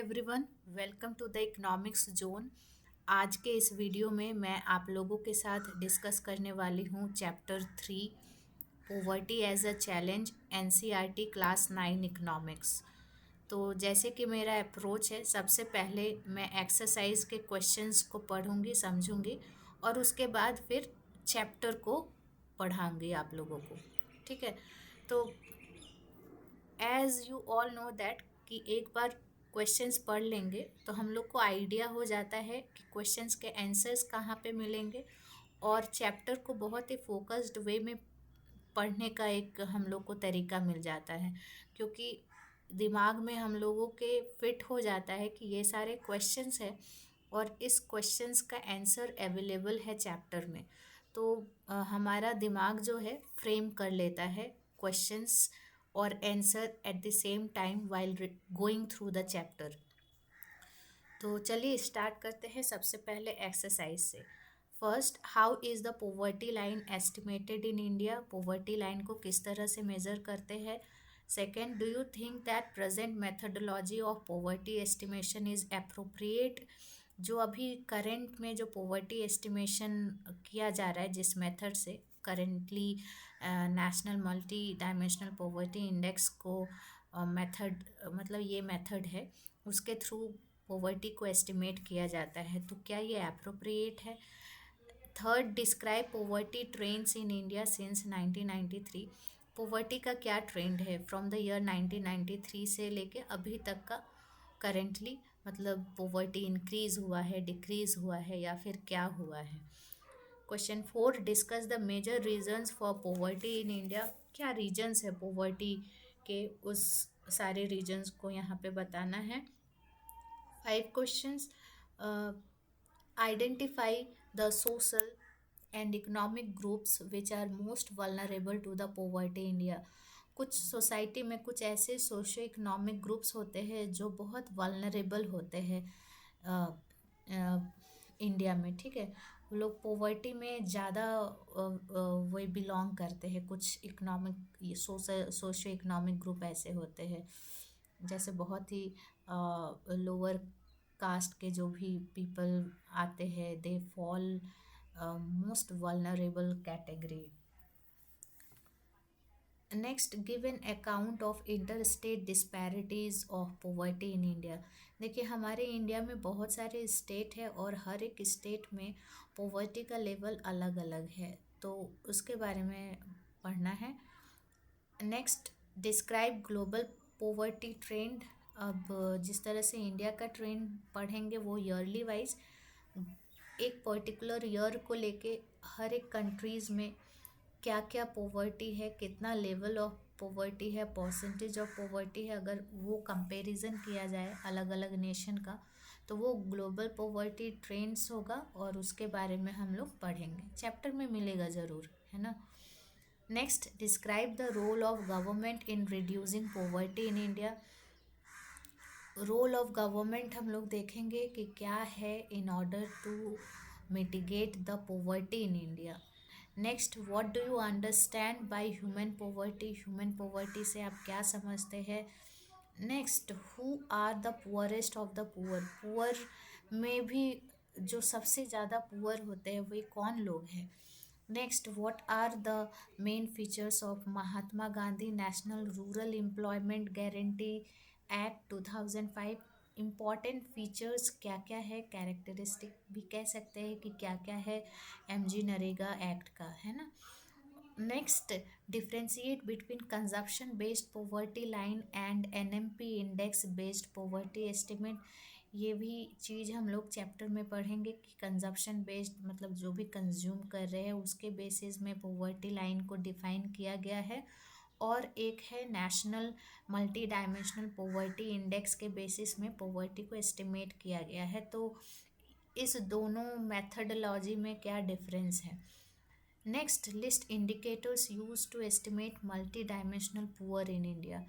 Everyone, welcome to the economics zone. आज के इस वीडियो में मैं आप लोगों के साथ डिस्कस करने वाली हूँ chapter 3 poverty as a challenge NCERT class 9 economics. तो जैसे कि मेरा अप्रोच है, सबसे पहले मैं एक्सरसाइज के क्वेश्चंस को पढ़ूंगी, समझूंगी और उसके बाद फिर चैप्टर को पढ़ाऊंगी आप लोगों को। ठीक है। तो as you all know that कि एक बार क्वेश्चंस पढ़ लेंगे तो हम लोग को आइडिया हो जाता है कि क्वेश्चंस के आंसर्स कहाँ पे मिलेंगे और चैप्टर को बहुत ही फोकस्ड वे में पढ़ने का एक हम लोग को तरीका मिल जाता है, क्योंकि दिमाग में हम लोगों के फिट हो जाता है कि ये सारे क्वेश्चंस है और इस क्वेश्चंस का आंसर अवेलेबल है चैप्टर में। तो हमारा दिमाग जो है फ्रेम कर लेता है क्वेश्चंस और answer at the same time while going through the chapter. तो चलिए स्टार्ट करते हैं सबसे पहले एक्सरसाइज से। First, how is the poverty line estimated in India? Poverty line को किस तरह से मेज़र करते हैं? Second, do you think that present methodology of poverty estimation is appropriate? जो अभी करंट में जो पोवर्टी एस्टिमेशन किया जा रहा है, जिस मेथड से currently national multi dimensional poverty index को मेथड मतलब ये मेथड है, उसके थ्रू पोवर्टी को एस्टिमेट किया जाता है, तो क्या ये अप्रोप्रिएट है? Third, describe poverty trends in India since 1993। Poverty का क्या ट्रेंड है फ्रॉम द ईयर 1993 से लेके अभी तक का करेंटली, मतलब पोवर्टी इंक्रीज हुआ है, डिक्रीज हुआ है या फिर क्या हुआ है? Question four, discuss the major reasons for poverty in India. क्या रीजंस है पोवर्टी के, उस सारे रीजंस को यहाँ पे बताना है। 5 questions. Identify the social and economic groups which are most vulnerable to the poverty in India. कुछ सोसाइटी में कुछ ऐसे सोशो इकोनॉमिक ग्रुप्स होते हैं जो बहुत वल्नरेबल होते हैं इंडिया में। ठीक है, वो लोग पोवर्टी में ज़्यादा वो बिलोंग करते हैं। कुछ इकोनॉमिक सोशो इकोनॉमिक ग्रुप ऐसे होते हैं, जैसे बहुत ही लोअर कास्ट के जो भी पीपल आते हैं, they fall most vulnerable category. Next, give an account of inter state disparities of poverty in India. देखिए, हमारे इंडिया में बहुत सारे स्टेट है और हर एक स्टेट में पोवर्टी का लेवल अलग अलग है, तो उसके बारे में पढ़ना है। Next, describe global poverty trend. अब जिस तरह से इंडिया का ट्रेंड पढ़ेंगे वो ईयरली वाइज, एक पर्टिकुलर ईयर को लेके हर एक कंट्रीज़ में क्या क्या पोवर्टी है, कितना लेवल ऑफ पोवर्टी है, परसेंटेज ऑफ पोवर्टी है, अगर वो कंपैरिजन किया जाए अलग अलग नेशन का, तो वो ग्लोबल पोवर्टी ट्रेंड्स होगा और उसके बारे में हम लोग पढ़ेंगे। चैप्टर में मिलेगा ज़रूर, है ना। Next, describe the role of government in reducing poverty in India. Role of government हम लोग देखेंगे कि क्या है in order to mitigate the poverty in India. Next, what do you understand by human poverty? Human poverty से आप क्या समझते हैं? Next, who are the poorest of the poor? Poor में भी जो सबसे ज़्यादा पुअर होते हैं वे कौन लोग हैं? Next, what are the main features of Mahatma Gandhi national rural employment guarantee act 2005? Important features क्या क्या है, कैरेक्टरिस्टिक भी कह सकते हैं कि क्या क्या है एमजी नरेगा एक्ट का, है ना। Next, differentiate between consumption based poverty line and NMP index based poverty estimate. ये भी चीज़ हम लोग चैप्टर में पढ़ेंगे कि कंजप्शन बेस्ड मतलब जो भी कंज्यूम कर रहे हैं उसके बेसिस में पोवर्टी लाइन को डिफाइन किया गया है, और एक है national multi dimensional poverty index के बेसिस में पोवर्टी को एस्टिमेट किया गया है। तो इस दोनों मेथडोलॉजी में क्या डिफरेंस है। Next, list indicators use to estimate multi dimensional poor in India.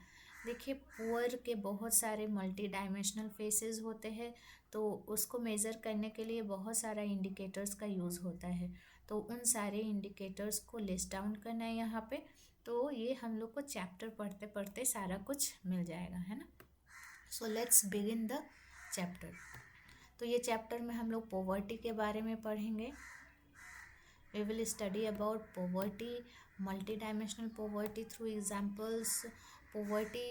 देखिए, पुअर के बहुत सारे मल्टी डायमेंशनल फेसेस होते हैं, तो उसको मेज़र करने के लिए बहुत सारा इंडिकेटर्स का यूज़ होता है, तो उन सारे इंडिकेटर्स को लिस्ट डाउन करना है यहाँ पे। तो ये हम लोग को चैप्टर पढ़ते पढ़ते सारा कुछ मिल जाएगा, है ना। So let's begin the chapter. तो ये चैप्टर में हम लोग पॉवर्टी के बारे में पढ़ेंगे। We will study about poverty, multi-dimensional poverty through examples. poverty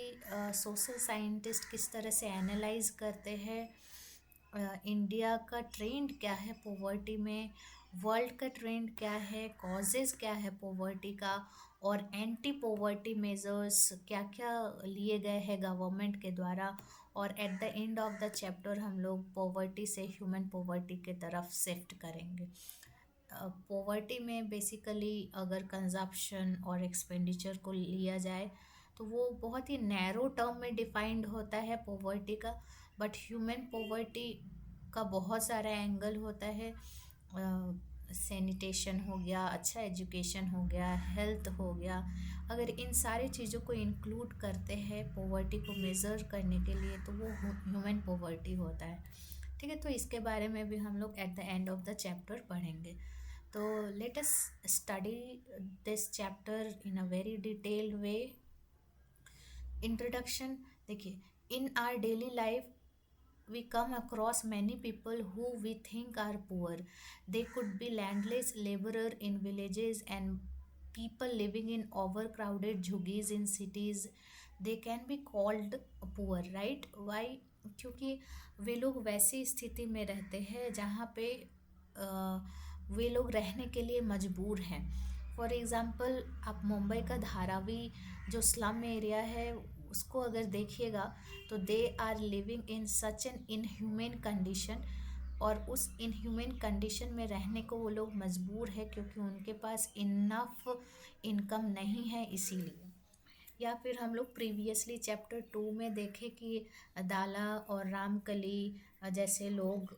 social scientist किस तरह से एनालाइज करते हैं, इंडिया का ट्रेंड क्या है पॉवर्टी में, वर्ल्ड का ट्रेंड क्या है, कॉजेज़ क्या है पॉवर्टी का, और एंटी पॉवर्टी मेजर्स क्या क्या लिए गए हैं गवर्नमेंट के द्वारा। और eight the end of the chapter हम लोग पॉवर्टी से ह्यूमन पॉवर्टी के तरफ शिफ्ट करेंगे। पॉवर्टी में बेसिकली अगर कंजप्शन और एक्सपेंडिचर को लिया जाए तो वो बहुत ही नैरो टर्म में डिफाइंड होता है पॉवर्टी का। बट ह्यूमन पॉवर्टी का बहुत सारा एंगल होता है। सैनिटेशन हो गया, अच्छा एजुकेशन हो गया, हेल्थ हो गया। अगर इन सारी चीज़ों को इंक्लूड करते हैं पॉवर्टी को मेज़र करने के लिए तो वो ह्यूमन पॉवर्टी होता है। ठीक है, तो इसके बारे में भी हम लोग at the end of the chapter पढ़ेंगे। तो let us study this chapter in a very detailed way. Introduction. देखिए, in our daily life we come across many people who we think are poor. They could be landless laborer in villages and people living in overcrowded jhuggies in cities. They can be called poor, right? Why? क्योंकि वे लोग वैसी स्थिति में रहते हैं जहाँ पे वे लोग रहने के लिए मजबूर हैं। फॉर एग्ज़ाम्पल, आप मुंबई का धारावी जो स्लम एरिया है उसको अगर देखिएगा तो they are living in such an inhuman condition, और उस इनह्यूमन कंडीशन में रहने को वो लोग मजबूर है क्योंकि उनके पास इनफ इनकम नहीं है इसीलिए। या फिर हम लोग प्रीवियसली चैप्टर 2 में देखें कि दाला और रामकली जैसे लोग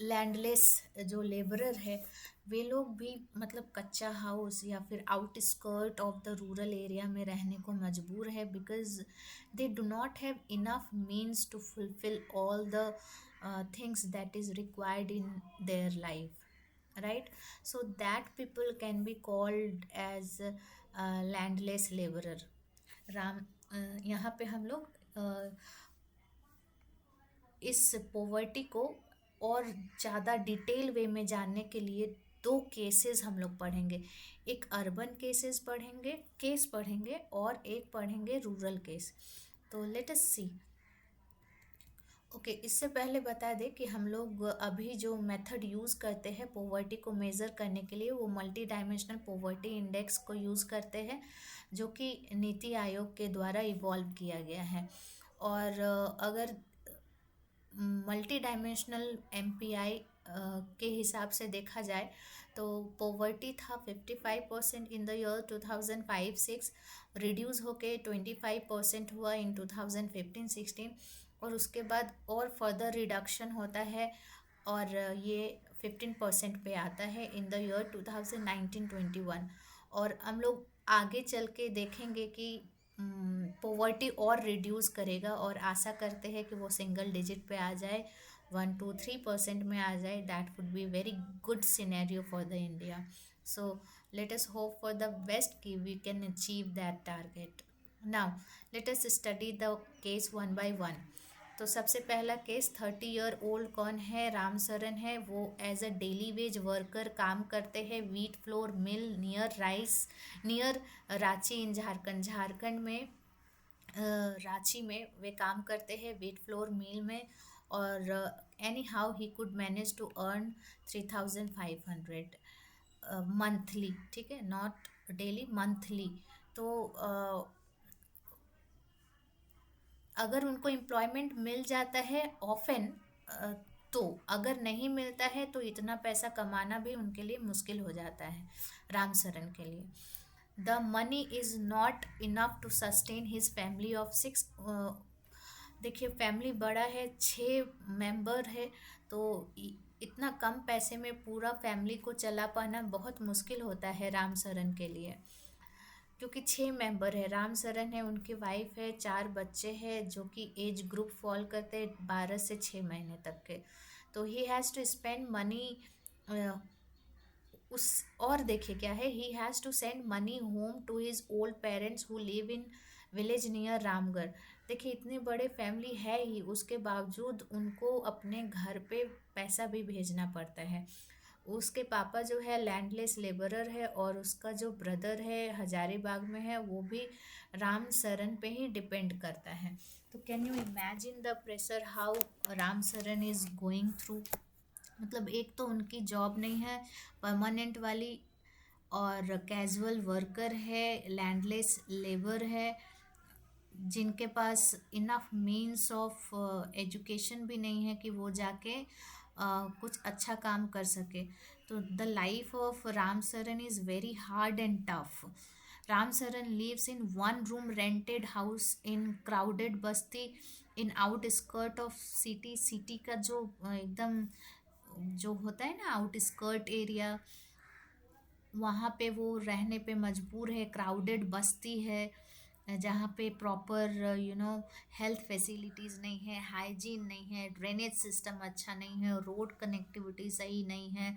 लैंडलेस जो लेबरर है वे लोग भी मतलब कच्चा हाउस या फिर outskirt of the rural area में रहने को मजबूर है because they do not have enough means to fulfil all the things that is required in their life, right? So that people can be called as landless labourer. यहाँ पे हम लोग इस पॉवर्टी को और ज़्यादा डिटेल वे में जानने के लिए दो केसेस हम लोग पढ़ेंगे। एक अर्बन केस पढ़ेंगे और एक पढ़ेंगे रूरल केस। तो लेट अस सी। ओके, इससे पहले बता दें कि हम लोग अभी जो मेथड यूज़ करते हैं पॉवर्टी को मेज़र करने के लिए वो मल्टी डायमेंशनल पॉवर्टी इंडेक्स को यूज़ करते हैं जो कि नीति आयोग के द्वारा इवॉल्व किया गया है। और अगर मल्टी डायमेंशनल MPI के हिसाब से देखा जाए तो पॉवर्टी था 55% इन द ईयर 2005-06, रिड्यूस होके 25% हुआ इन 2015-16, और उसके बाद और फर्दर रिडक्शन होता है और ये 15% पे आता है इन द ईयर 2019-21। और हम लोग आगे चल के देखेंगे कि पॉवर्टी और रिड्यूस करेगा और आशा करते हैं कि वो सिंगल डिजिट पे आ जाए, 1-3% में आ जाए। That would be very good scenario for the India. So let us hope for the best कि we can achieve that target. Now let us study the case one by one. तो सबसे पहला case 30 year old कौन है? राम सरन है। वो as a daily wage worker काम करते हैं wheat flour mill near Ranchi in Jharkhand में। रांची में वे काम करते हैं व्हीट फ्लोर मिल में, और anyhow he could manage to earn 3500 monthly. ठीक है, नॉट डेली, मंथली। तो अगर उनको एम्प्लॉयमेंट मिल जाता है ऑफन, तो अगर नहीं मिलता है तो इतना पैसा कमाना भी उनके लिए मुश्किल हो जाता है राम सरन के लिए। The money is not enough to sustain his family of 6। देखिए, फैमिली बड़ा है, 6 मेंबर है, तो इतना कम पैसे में पूरा फैमिली को चला पाना बहुत मुश्किल होता है राम सरन के लिए, क्योंकि 6 मेंबर है। राम सरन है, उनकी वाइफ है, 4 बच्चे हैं जो कि एज ग्रुप फॉल करते हैं 12 से 6 महीने तक के। तो he has to spend money उस और देखिए क्या है, he has to send money home to his old parents who live in village near Ramgarh. देखिए इतनी बड़े फैमिली है ही, उसके बावजूद उनको अपने घर पे पैसा भी भेजना पड़ता है। उसके पापा जो है लैंडलेस लेबरर है, और उसका जो ब्रदर है हजारीबाग में है, वो भी राम सरन पे ही डिपेंड करता है। तो can you imagine the pressure how Ram Saran is going through. मतलब एक तो उनकी जॉब नहीं है परमानेंट वाली, और कैजुअल वर्कर है, लैंडलेस लेबर है, जिनके पास इनफ मीन्स ऑफ एजुकेशन भी नहीं है कि वो जाके कुछ अच्छा काम कर सके। तो the life of Ram Saran is very hard and tough. Ram Saran lives in one room rented house in crowded basti in outskirt of city. City का जो एकदम जो होता है ना आउट स्कर्ट एरिया, वहाँ पे वो रहने पे मजबूर है। क्राउडेड बस्ती है जहाँ पे प्रॉपर हेल्थ फैसिलिटीज़ नहीं है, हाइजीन नहीं है, ड्रेनेज सिस्टम अच्छा नहीं है, रोड कनेक्टिविटी सही नहीं है,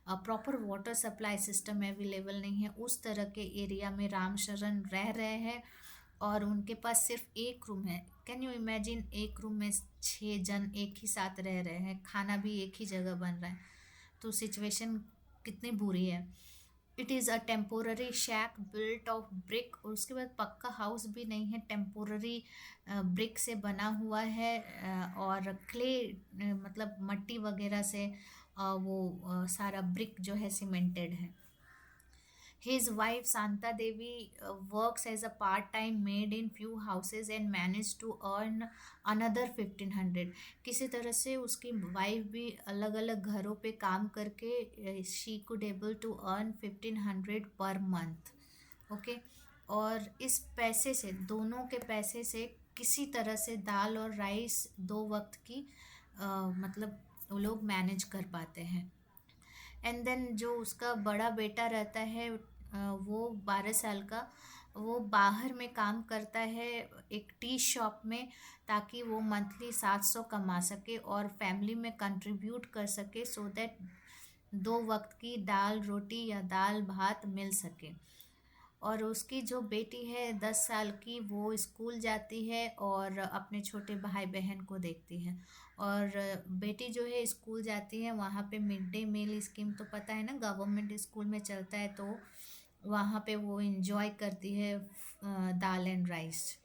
proper water supply system available नहीं है। उस तरह के एरिया में राम शरण रह रहे हैं, और उनके पास सिर्फ एक रूम है। कैन यू इमेजिन, एक रूम में 6 जन एक ही साथ रह रहे हैं, खाना भी एक ही जगह बन रहा है। तो सिचुएशन कितनी बुरी है। It is a temporary shack built of brick, और उसके बाद पक्का हाउस भी नहीं है, टेम्पोररी ब्रिक से बना हुआ है, और क्ले मतलब मट्टी वगैरह से वो सारा ब्रिक जो है सीमेंटेड है। His wife Santa Devi works as a part-time maid in few houses and managed to earn another 1500। किसी तरह से उसकी वाइफ भी अलग अलग घरों पे काम करके she could able to earn 1500 per month. Okay, और इस पैसे से, दोनों के पैसे से किसी तरह से दाल और राइस 2 वक्त की मतलब वो लोग मैनेज कर पाते हैं। एंड देन जो उसका बड़ा बेटा रहता है वो 12 साल का, वो बाहर में काम करता है एक टी शॉप में, ताकि वो मंथली 700 कमा सके और फैमिली में कंट्रीब्यूट कर सके, सो दैट 2 वक्त की दाल रोटी या दाल भात मिल सके। और उसकी जो बेटी है 10 साल की, वो स्कूल जाती है और अपने छोटे भाई बहन को देखती है। और बेटी जो है स्कूल जाती है, वहाँ पे मिड डे मील स्कीम तो पता है ना, गवर्नमेंट स्कूल में चलता है, तो वहाँ पे वो इंजॉय करती है dal and rice.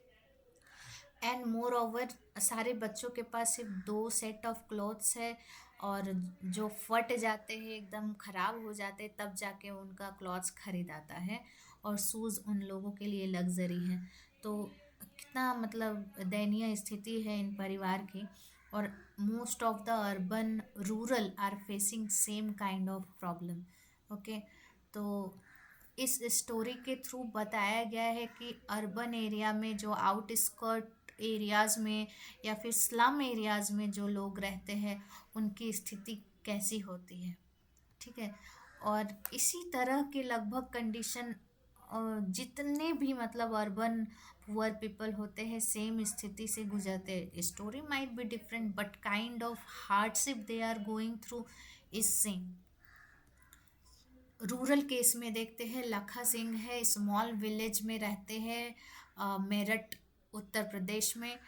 And moreover सारे बच्चों के पास सिर्फ 2 सेट ऑफ क्लॉथ्स है, और जो फट जाते हैं एकदम ख़राब हो जाते हैं तब जाके उनका क्लॉथ्स खरीदाता है, और शूज़ उन लोगों के लिए लग्जरी है। तो कितना मतलब दयनीय स्थिति है इन परिवार की। और most of the urban rural are facing same kind of problem. Okay, तो इस स्टोरी के थ्रू बताया गया है कि अर्बन एरिया में जो आउटस्कर्ट एरियाज़ में या फिर स्लम एरियाज़ में जो लोग रहते हैं उनकी स्थिति कैसी होती है। ठीक है, और इसी तरह के लगभग कंडीशन जितने भी मतलब अर्बन पुअर पीपल होते हैं सेम स्थिति से गुजरते हैं। Story might be different but kind of hardship they are going through is same. Rural case में देखते हैं, लखा सिंह है, स्मॉल विलेज में रहते हैं मेरठ उत्तर प्रदेश में।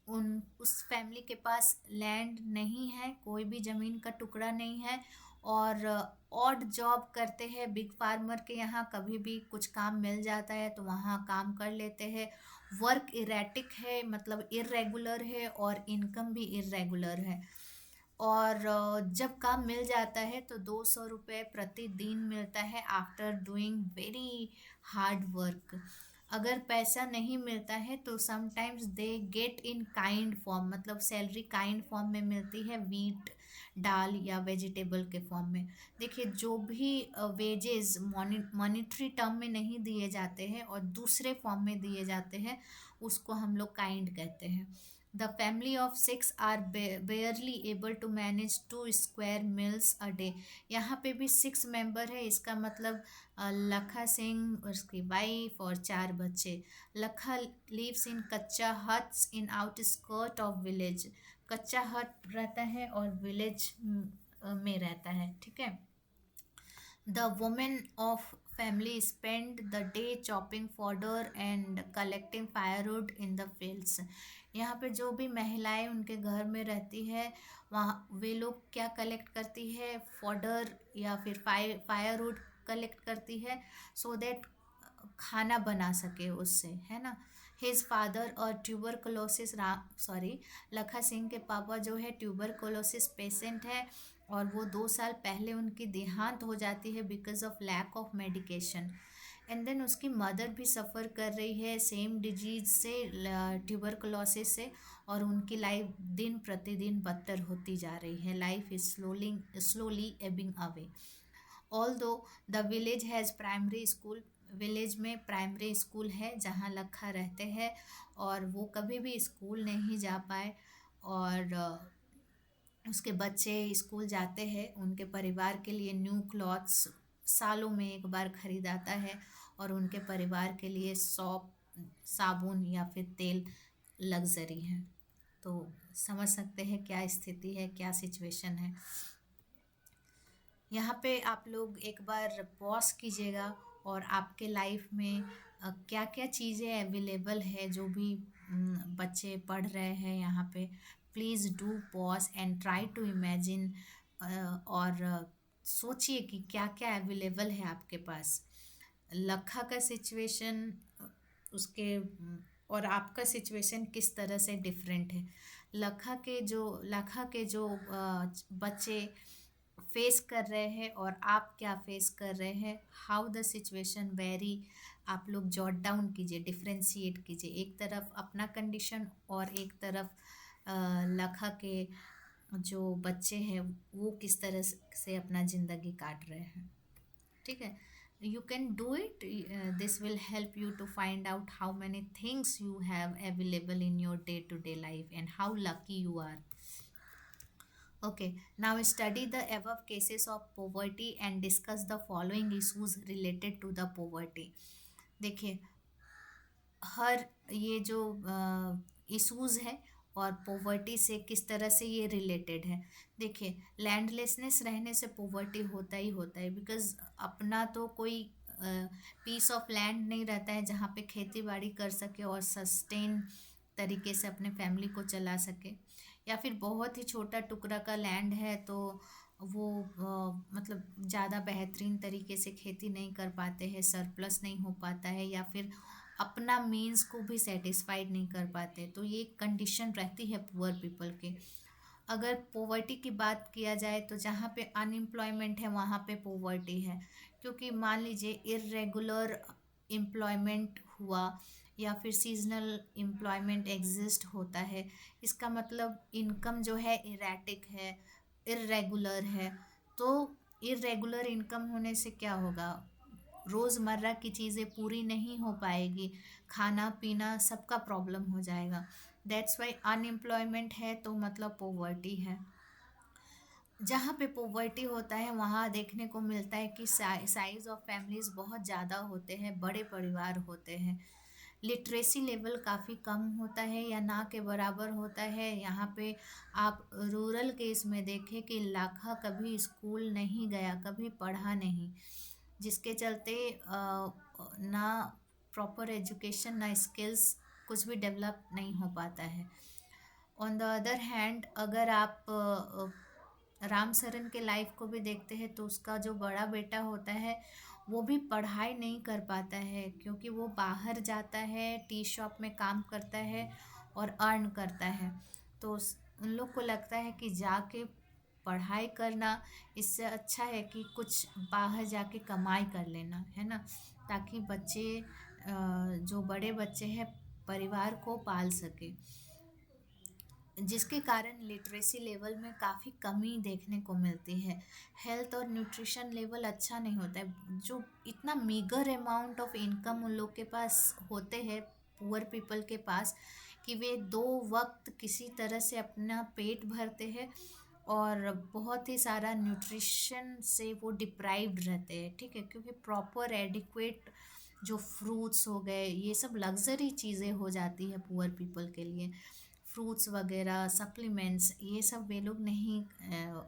उस फैमिली के पास लैंड नहीं है, कोई भी ज़मीन का टुकड़ा नहीं है, और ऑड जॉब करते हैं बिग फार्मर के यहाँ। कभी भी कुछ काम मिल जाता है तो वहाँ काम कर लेते हैं। वर्क इरेटिक है, मतलब इरेगुलर है, और इनकम भी इरेगुलर है। और जब काम मिल जाता है तो 200 रुपये प्रतिदिन मिलता है after doing very hard work. अगर पैसा नहीं मिलता है तो sometimes they get in kind form, मतलब सैलरी काइंड फॉर्म में मिलती है, वीट दाल या वेजिटेबल के फॉर्म में। देखिए जो भी वेजेस मॉनिटरी टर्म में नहीं दिए जाते हैं और दूसरे फॉर्म में दिए जाते हैं, उसको हम लोग काइंड कहते हैं। The family of 6 are barely able to manage 2 square meals a day. यहाँ पे भी 6 मेंबर है, इसका मतलब लखा सिंह, उसकी वाइफ और 4 बच्चे। लखा लिव्स इन कच्चा huts in outskirt of village. कच्चा हट रहता है और विलेज में रहता है। ठीक है, the women of family spend the day chopping fodder and collecting firewood in the fields। यहाँ पे जो भी महिलाएं उनके घर में रहती है, वहाँ वे लोग क्या कलेक्ट करती है, फॉडर या फिर फायरवुड कलेक्ट करती है, सो दैट खाना बना सके उससे, है ना। हिज फादर और ट्यूबरकुलोसिस सॉरी, लखा सिंह के पापा जो है ट्यूबरकुलोसिस पेशेंट है, और वो 2 साल पहले उनकी देहांत हो जाती है because of lack of medication. And then उसकी मदर भी सफ़र कर रही है सेम डिजीज से, ट्यूबरकुलोसिस से, और उनकी लाइफ दिन प्रतिदिन बदतर होती जा रही है। Life is slowly Ebbing away. Although the village has primary school, village में प्राइमरी स्कूल है जहाँ लखा रहते हैं, और वो कभी भी स्कूल नहीं जा पाए, और उसके बच्चे स्कूल जाते हैं। उनके परिवार के लिए न्यू क्लॉथ्स सालों में एक बार खरीदाता है, और उनके परिवार के लिए सॉप, साबुन या फिर तेल लग्जरी है। तो समझ सकते हैं क्या स्थिति है, क्या सिचुएशन है। यहाँ पे आप लोग एक बार पॉज कीजिएगा, और आपके लाइफ में क्या क्या चीज़ें अवेलेबल है, जो भी बच्चे पढ़ रहे हैं यहाँ पे, please do pause and try to imagine, और सोचिए कि क्या क्या अवेलेबल है आपके पास। लखा का सिचुएशन, उसके और आपका सिचुएशन किस तरह से डिफरेंट है। लखा के जो बच्चे फेस कर रहे हैं और आप क्या फेस कर रहे हैं, हाउ द सिचुएशन वेरी, आप लोग जॉट डाउन कीजिए, डिफ्रेंशिएट कीजिए। एक तरफ अपना कंडीशन और एक तरफ लखा के जो बच्चे हैं वो किस तरह से अपना ज़िंदगी काट रहे हैं। ठीक है, you can do it. This will help you to find out how many things you have available in your day to day life and how lucky you are. Okay, now study the above cases of poverty and discuss the following issues related to the poverty. देखिए, हर ये जो issues है और poverty से किस तरह से ये रिलेटेड है। देखिए, लैंडलेसनेस रहने से पोवर्टी होता ही होता है, बिकॉज अपना तो कोई पीस ऑफ लैंड नहीं रहता है जहाँ पे खेती बाड़ी कर सके और सस्टेन तरीके से अपने फैमिली को चला सके, या फिर बहुत ही छोटा टुकड़ा का लैंड है तो वो मतलब ज़्यादा बेहतरीन तरीके से खेती नहीं कर पाते हैं, सरप्लस नहीं हो पाता है, या फिर अपना मीन्स को भी सेटिस्फाइड नहीं कर पाते। तो ये कंडीशन रहती है पुअर पीपल के। अगर पोवर्टी की बात किया जाए तो जहाँ पे अनएम्प्लॉयमेंट है वहाँ पे पोवर्टी है, क्योंकि मान लीजिए इर्रेगुलर एम्प्लॉयमेंट हुआ या फिर सीजनल एम्प्लॉयमेंट एग्जिस्ट होता है, इसका मतलब इनकम जो है इरेटिक है, इर्रेगुलर है। तो इर्रेगुलर इनकम होने से क्या होगा, रोज़मर्रा की चीज़ें पूरी नहीं हो पाएगी, खाना पीना सबका प्रॉब्लम हो जाएगा। दैट्स वाई अनएम्प्लॉयमेंट है तो मतलब पोवर्टी है। जहाँ पे पोवर्टी होता है वहाँ देखने को मिलता है कि साइज़ ऑफ फैमिलीज़ बहुत ज़्यादा होते हैं, बड़े परिवार होते हैं। लिटरेसी लेवल काफ़ी कम होता है या ना के बराबर होता है। यहाँ पे आप रूरल केस में देखें कि लाखा कभी स्कूल नहीं गया, कभी पढ़ा नहीं, जिसके चलते ना प्रॉपर एजुकेशन ना स्किल्स कुछ भी डेवलप नहीं हो पाता है। ऑन द अदर हैंड अगर आप राम सरन के लाइफ को भी देखते हैं तो उसका जो बड़ा बेटा होता है वो भी पढ़ाई नहीं कर पाता है, क्योंकि वो बाहर जाता है, टी शॉप में काम करता है और अर्न करता है। तो उन लोग को लगता है कि जाके पढ़ाई करना इससे अच्छा है कि कुछ बाहर जाके कमाई कर लेना, है ना, ताकि बच्चे जो बड़े बच्चे हैं परिवार को पाल सके, जिसके कारण लिटरेसी लेवल में काफ़ी कमी देखने को मिलती है। हेल्थ और न्यूट्रिशन लेवल अच्छा नहीं होता है, जो इतना मीगर अमाउंट ऑफ इनकम उन लोग के पास होते हैं पुअर पीपल के पास, कि वे 2 वक्त किसी तरह से अपना पेट भरते हैं और बहुत ही सारा न्यूट्रिशन से वो डिप्राइव्ड रहते हैं। ठीक है, क्योंकि प्रॉपर एडिक्वेट जो फ्रूट्स हो गए, ये सब लग्जरी चीज़ें हो जाती है पुअर पीपल के लिए। फ्रूट्स वगैरह, सप्लीमेंट्स, ये सब वे लोग नहीं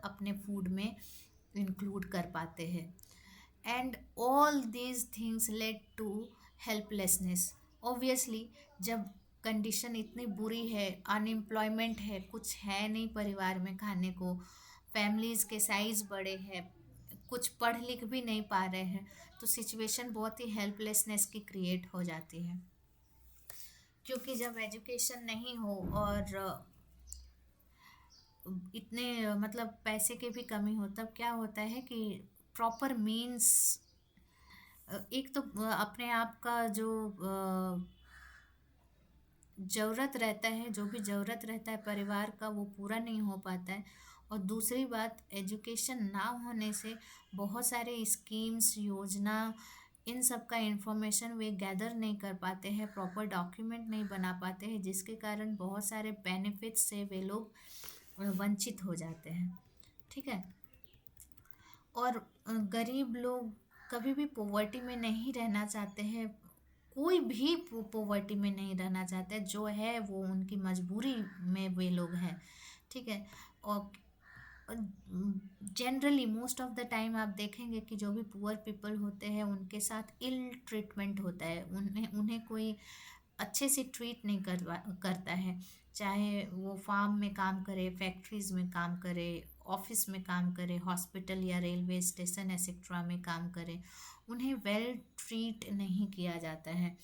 अपने फूड में इंक्लूड कर पाते हैं। And all these things led to helplessness. Obviously जब कंडीशन इतनी बुरी है, अनएम्प्लॉयमेंट है, कुछ है नहीं परिवार में खाने को, फैमिलीज़ के साइज़ बड़े हैं, कुछ पढ़ लिख भी नहीं पा रहे हैं, तो सिचुएशन बहुत ही हेल्पलेसनेस की क्रिएट हो जाती है। क्योंकि जब एजुकेशन नहीं हो और इतने मतलब पैसे की भी कमी हो, तब क्या होता है कि प्रॉपर मीन्स, एक तो अपने आप का जो ज़रूरत रहता है, जो भी ज़रूरत रहता है परिवार का, वो पूरा नहीं हो पाता है। और दूसरी बात, एजुकेशन ना होने से बहुत सारे स्कीम्स, योजना, इन सब का इंफॉर्मेशन वे गैदर नहीं कर पाते हैं, प्रॉपर डॉक्यूमेंट नहीं बना पाते हैं, जिसके कारण बहुत सारे बेनिफिट्स से वे लोग वंचित हो जाते हैं। ठीक है। और गरीब लोग कभी भी पॉवर्टी में नहीं रहना चाहते हैं, कोई भी पॉवर्टी में नहीं रहना चाहते, जो है वो उनकी मजबूरी में वे लोग हैं। ठीक है। और generally most of the time आप देखेंगे कि जो भी पुअर पीपल होते हैं उनके साथ इल ट्रीटमेंट होता है, उन्हें उन्हें कोई अच्छे से ट्रीट नहीं करता है। चाहे वो फार्म में काम करे, फैक्ट्रीज में काम करे, ऑफिस में काम करे, हॉस्पिटल या रेलवे स्टेशन एक्सेट्रा में काम करे, उन्हें वेल ट्रीट नहीं किया जाता है।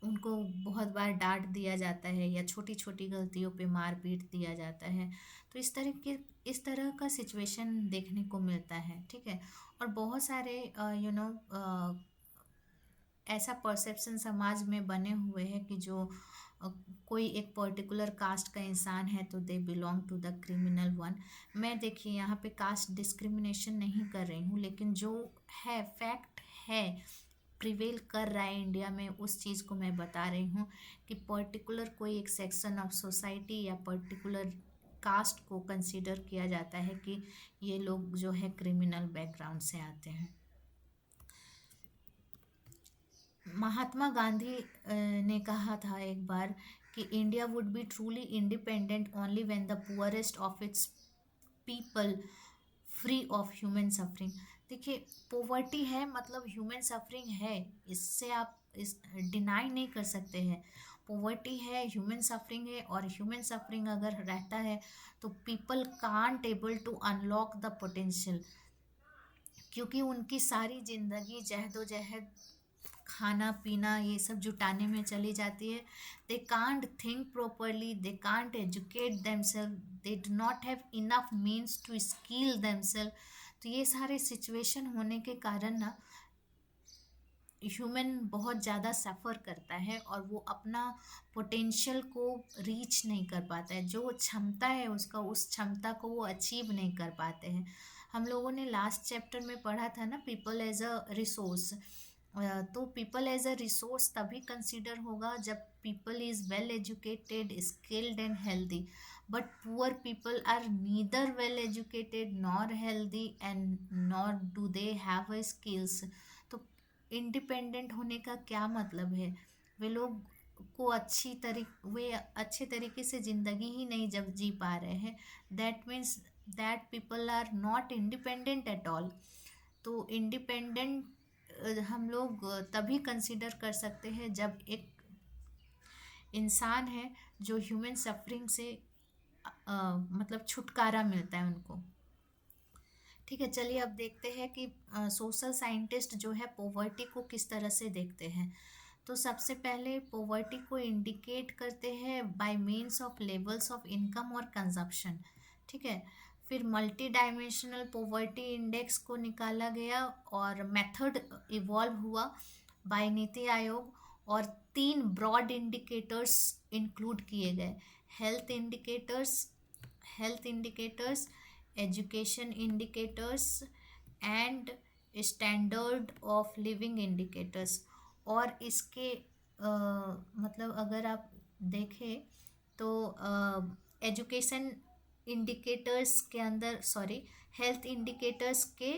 उनको बहुत बार डांट दिया जाता है या छोटी छोटी गलतियों पे मार पीट दिया जाता है। तो इस तरह का सिचुएशन देखने को मिलता है। ठीक है। और बहुत सारे ऐसा परसेप्शन समाज में बने हुए हैं कि जो अ, कोई एक पर्टिकुलर कास्ट का इंसान है तो they belong to the criminal one. मैं देखिए यहाँ पे कास्ट डिस्क्रिमिनेशन नहीं कर रही हूँ, लेकिन जो है फैक्ट है, प्रिवेल कर रहा है इंडिया में, उस चीज़ को मैं बता रही हूँ कि पर्टिकुलर कोई एक सेक्शन ऑफ सोसाइटी या पर्टिकुलर कास्ट को कंसीडर किया जाता है कि ये लोग जो है क्रिमिनल बैकग्राउंड से आते हैं। महात्मा गांधी ने कहा था एक बार कि India would be truly independent only when the poorest of its people free of human suffering. देखिए, पोवर्टी है मतलब ह्यूमन सफरिंग है, इससे आप इस डिनाई नहीं कर सकते हैं। पोवर्टी है, ह्यूमन सफरिंग है, और ह्यूमन सफरिंग अगर रहता है तो people can't able to unlock the potential, क्योंकि उनकी सारी जिंदगी जहदोजहद खाना पीना ये सब जुटाने में चली जाती है। They can't think properly, they can't educate themselves, they do not have enough means to skill themselves. तो ये सारे सिचुएशन होने के कारण ना ह्यूमन बहुत ज़्यादा सफ़र करता है और वो अपना पोटेंशियल को रीच नहीं कर पाता है, जो क्षमता है उसका, उस क्षमता को वो अचीव नहीं कर पाते हैं। हम लोगों ने लास्ट चैप्टर में पढ़ा था ना, पीपल एज अ रिसोर्स। तो पीपल एज अ रिसोर्स तभी कंसिडर होगा जब people is well educated, skilled and healthy. But poor people are neither well educated nor healthy and nor do they have a skills. तो independent होने का क्या मतलब है? वे लोग को वे अच्छे तरीके से ज़िंदगी ही नहीं जब जी पा रहे हैं, that means that people are not independent at all. तो इंडिपेंडेंट हम लोग तभी कंसिडर कर सकते हैं जब एक इंसान है जो ह्यूमन सफरिंग से मतलब छुटकारा मिलता है उनको। ठीक है, चलिए अब देखते हैं कि सोशल साइंटिस्ट जो है पोवर्टी को किस तरह से देखते हैं। तो सबसे पहले पोवर्टी को इंडिकेट करते हैं bye means of levels of income और कंजप्शन। ठीक है। फिर मल्टी डायमेंशनल पोवर्टी इंडेक्स को निकाला गया और मेथड इवॉल्व हुआ बाय नीति आयोग, और 3 ब्रॉड इंडिकेटर्स इंक्लूड किए गए। Health indicators health indicators education indicators and standard of living indicators. और इसके मतलब अगर आप देखें तो एजुकेशन इंडिकेटर्स के अंदर, सॉरी, हेल्थ इंडिकेटर्स के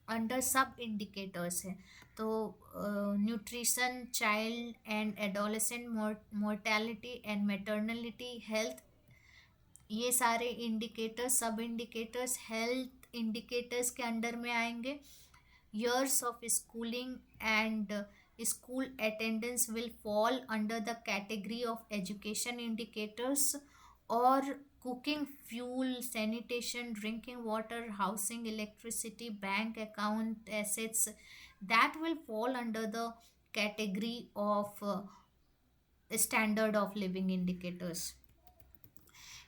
अंडर सब इंडिकेटर्स हैं। तो nutrition, child and adolescent mortality and maternity health, ये सारे इंडिकेटर्स, सब इंडिकेटर्स हेल्थ इंडिकेटर्स के अंडर में आएंगे। Years of schooling and school attendance will fall under the category of education indicators, or cooking fuel, sanitation, drinking water, housing, electricity, bank account assets, that will fall under the category of standard of living indicators.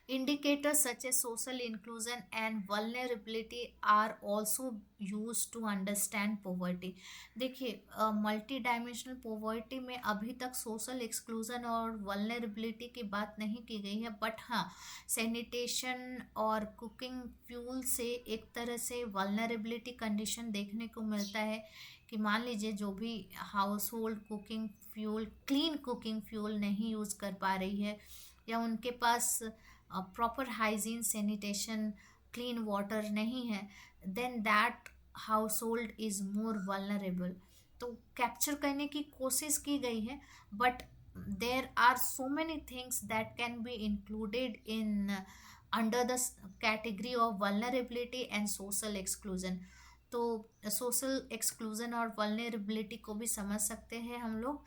Indicators such as social inclusion and vulnerability are also used to understand poverty. देखिए, multi dimensional poverty में अभी तक social exclusion और vulnerability की बात नहीं की गई है, बट हाँ, सैनिटेशन और कुकिंग फ्यूल से एक तरह से वल्नरेबिलिटी कंडीशन देखने को मिलता है कि मान लीजिए जो भी household cooking fuel, clean cooking fuel नहीं यूज़ कर पा रही है, या उनके पास proper hygiene, sanitation, clean water नहीं है, then that household is more vulnerable. तो कैप्चर करने की कोशिश की गई है, but there are so many things that can be included in under the category of vulnerability and social exclusion. तो सोशल एक्सक्लूजन और वल्नरेबिलिटी को भी समझ सकते हैं हम लोग,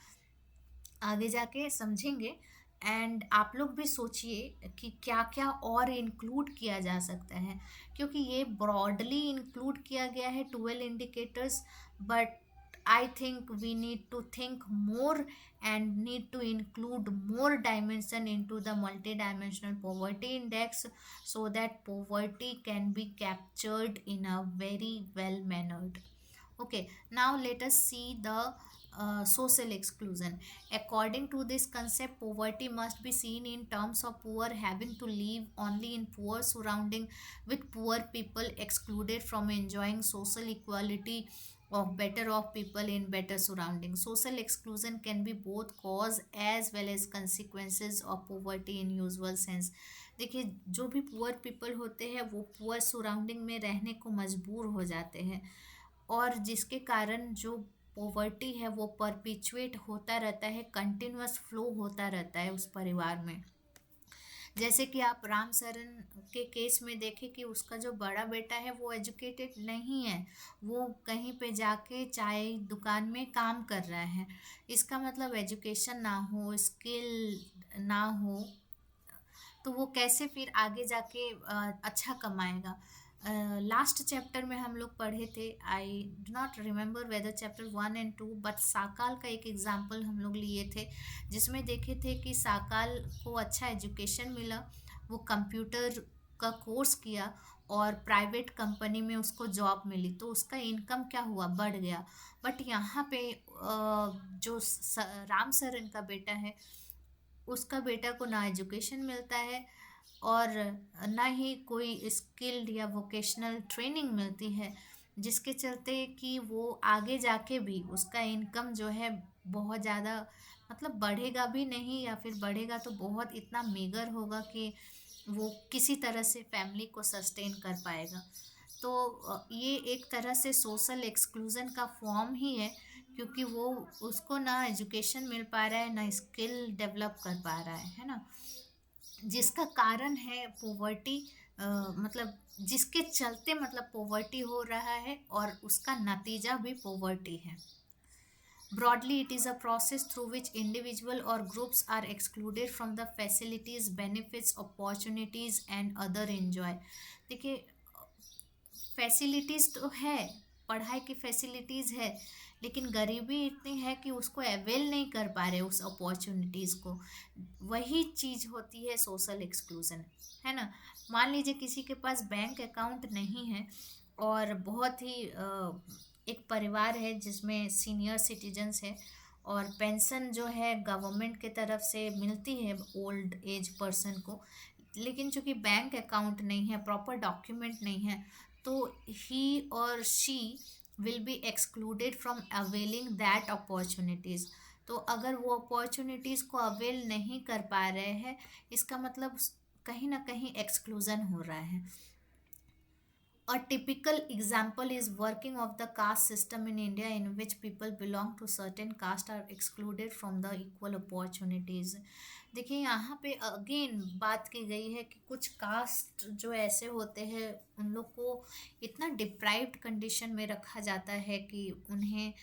आगे जाके समझेंगे। एंड आप लोग भी सोचिए कि क्या क्या और इंक्लूड किया जा सकता है, क्योंकि ये ब्रॉडली इंक्लूड किया गया है 12 indicators, but I think we need to think more and need to include more dimension into the multi-dimensional poverty index, so that poverty can be captured in a very well mannered. Okay, now let us see the social exclusion. According to this concept, poverty must be seen in terms of poor having to live only in poor surrounding, with poor people excluded from enjoying social equality of better off people in better surroundings. Social exclusion can be both cause as well as consequences of poverty in usual sense. देखिए, जो भी poor people होते हैं वो poor surrounding में रहने को मजबूर हो जाते हैं, और जिसके कारण जो पॉवर्टी है वो परपिचुएट होता रहता है, कंटिन्यूअस फ्लो होता रहता है उस परिवार में। जैसे कि आप राम सरन के केस में देखें कि उसका जो बड़ा बेटा है वो एजुकेटेड नहीं है, वो कहीं पे जाके चाय दुकान में काम कर रहा है। इसका मतलब एजुकेशन ना हो, स्किल ना हो, तो वो कैसे फिर आगे जाके अच्छा कमाएगा। लास्ट चैप्टर में हम लोग पढ़े थे, I do not remember whether chapter 1 and 2, but Sakal का एक एग्जाम्पल हम लोग लिए थे, जिसमें देखे थे कि साकाल को अच्छा एजुकेशन मिला, वो कंप्यूटर का कोर्स किया और प्राइवेट कंपनी में उसको जॉब मिली, तो उसका इनकम क्या हुआ, बढ़ गया। बट यहाँ पे जो राम सरन का बेटा है, उसका बेटा को ना एजुकेशन मिलता है और ना ही कोई स्किल्ड या वोकेशनल ट्रेनिंग मिलती है, जिसके चलते कि वो आगे जाके भी उसका इनकम जो है बहुत ज़्यादा, मतलब बढ़ेगा भी नहीं, या फिर बढ़ेगा तो बहुत इतना मीगर होगा कि वो किसी तरह से फैमिली को सस्टेन कर पाएगा। तो ये एक तरह से सोशल एक्सक्लूजन का फॉर्म ही है, क्योंकि वो उसको ना एजुकेशन मिल पा रहा है, ना स्किल डेवलप कर पा रहा है ना, जिसका कारण है पोवर्टी, मतलब जिसके चलते मतलब पोवर्टी हो रहा है और उसका नतीजा भी पोवर्टी है। Broadly, it is a process through which individual or groups are excluded from the facilities, benefits, opportunities and other enjoy. देखिए, फैसिलिटीज़ तो है, पढ़ाई की फैसिलिटीज़ है, लेकिन गरीबी इतनी है कि उसको अवेल नहीं कर पा रहे उस अपॉर्चुनिटीज़ को। वही चीज़ होती है सोशल एक्सक्लूजन, है ना। मान लीजिए किसी के पास बैंक अकाउंट नहीं है और बहुत ही एक परिवार है जिसमें सीनियर सिटीजन्स है, और पेंशन जो है गवर्नमेंट के तरफ से मिलती है ओल्ड एज पर्सन को, लेकिन चूंकि बैंक अकाउंट नहीं है, प्रॉपर डॉक्यूमेंट नहीं है, तो ही or she will be excluded from availing that opportunities. तो अगर वो अपॉर्चुनिटीज़ को अवेल नहीं कर पा रहे हैं, इसका मतलब कहीं ना कहीं एक्सक्लूजन हो रहा है। A typical example is working of the caste system in India, in which people belong to certain caste are excluded from the equal opportunities. देखिए, यहाँ पे अगेन बात की गई है कि कुछ कास्ट जो ऐसे होते हैं उन लोग को इतना डिप्राइव्ड कंडीशन में रखा जाता है कि उन्हें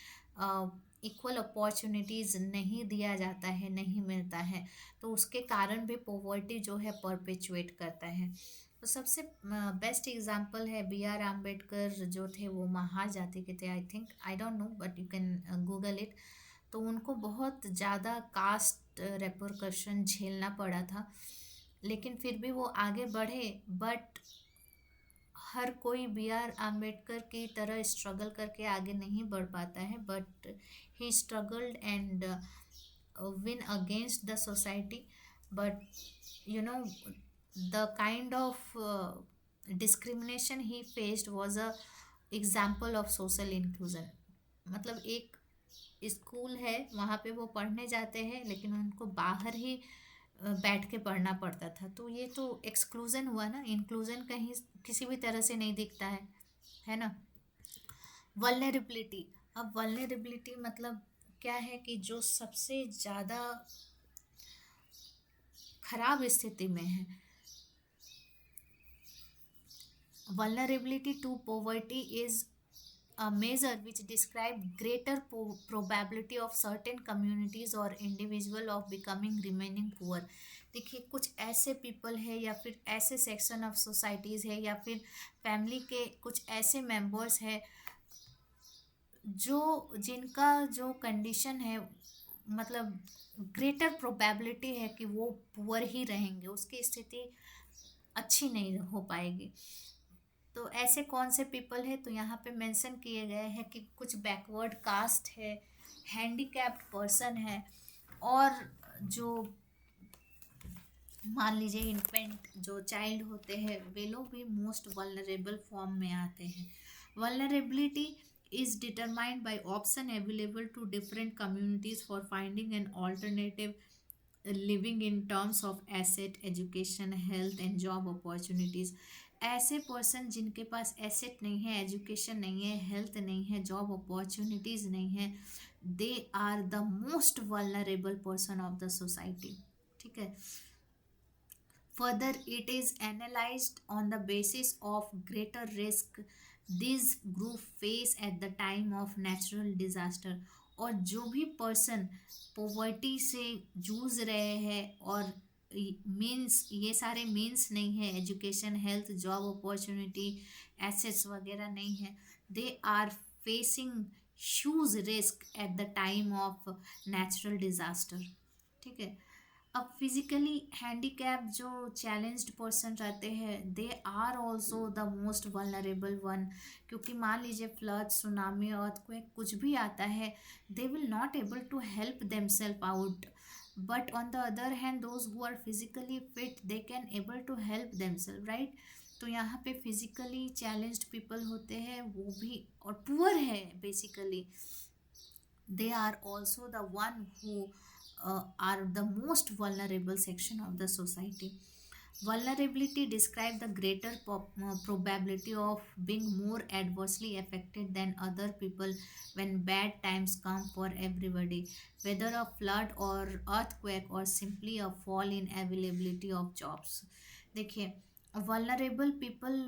इक्वल अपॉर्चुनिटीज़ नहीं दिया जाता है, नहीं मिलता है, तो उसके कारण भी पॉवर्टी जो है परपेचुएट करता है। तो सबसे बेस्ट एग्जांपल है बी आर आम्बेडकर जो थे, वो महार जाति के थे। I think, I don't know, but you can Google it. तो उनको बहुत ज़्यादा कास्ट रेपरकशन झेलना पड़ा था, लेकिन फिर भी वो आगे बढ़े। बट हर कोई बी आर आम्बेडकर की तरह स्ट्रगल करके आगे नहीं बढ़ पाता है, but he struggled and win against the society. But you know, the kind of discrimination he faced was a example of social inclusion. मतलब एक स्कूल है, वहाँ पे वो पढ़ने जाते हैं, लेकिन उनको बाहर ही बैठ के पढ़ना पड़ता था। तो ये तो एक्सक्लूजन हुआ ना, इंक्लूजन कहीं किसी भी तरह से नहीं दिखता है ना। वल्नरेबिलिटी, अब वल्नरेबिलिटी मतलब क्या है कि जो सबसे ज़्यादा खराब स्थिति में है। Vulnerability to poverty is a measure which describe greater probability of certain communities or individual of becoming remaining poor। देखिए, कुछ ऐसे पीपल है या फिर ऐसे सेक्शन ऑफ सोसाइटीज़ है या फिर फैमिली के कुछ ऐसे मेंबर्स है जो जिनका जो कंडीशन है, मतलब ग्रेटर प्रोबेबिलिटी है कि वो पुअर ही रहेंगे, उसकी स्थिति अच्छी नहीं हो पाएगी। तो ऐसे कौन से पीपल है, तो यहाँ पे मेंशन किए गए हैं कि कुछ बैकवर्ड कास्ट है, हैंडीकैप्ड पर्सन है, और जो मान लीजिए इन्फेंट जो चाइल्ड होते हैं, वे लोग भी मोस्ट वल्नरेबल फॉर्म में आते हैं। Vulnerability is determined by option available to different communities for finding an alternative living in terms of asset, education, health and job opportunities. ऐसे पर्सन जिनके पास एसेट नहीं है, एजुकेशन नहीं है, हेल्थ नहीं है, जॉब अपॉर्चुनिटीज़ नहीं है, they are the most vulnerable person of the society. ठीक है। Further, it is analyzed on the basis of greater risk these group face at the time of natural disaster। और जो भी person poverty से जूझ रहे हैं और मीन्स, ये सारे मीन्स नहीं है, education, health, job opportunity, assets वगैरह नहीं है, they are facing huge risk at the time of natural disaster. ठीक है। अब फिजिकली हैंडीकैप जो चैलेंज्ड पर्सन रहते हैं, they are also the most vulnerable one. क्योंकि मान लीजिए फ्लड, सुनामी, अर्थक्वेक कुछ भी आता है, they will not able to help them self out. But on the other hand those who are physically fit, they can able to help them self, right. तो यहाँ पे फिजिकली चैलेंज्ड पीपल होते हैं, वो भी और पुअर है basically, they are also the one who are the most vulnerable section of the society। Vulnerability describe the greater probability of being more adversely affected than other people when bad times come for everybody, whether a flood or earthquake or simply a fall in availability of jobs। देखिए, vulnerable people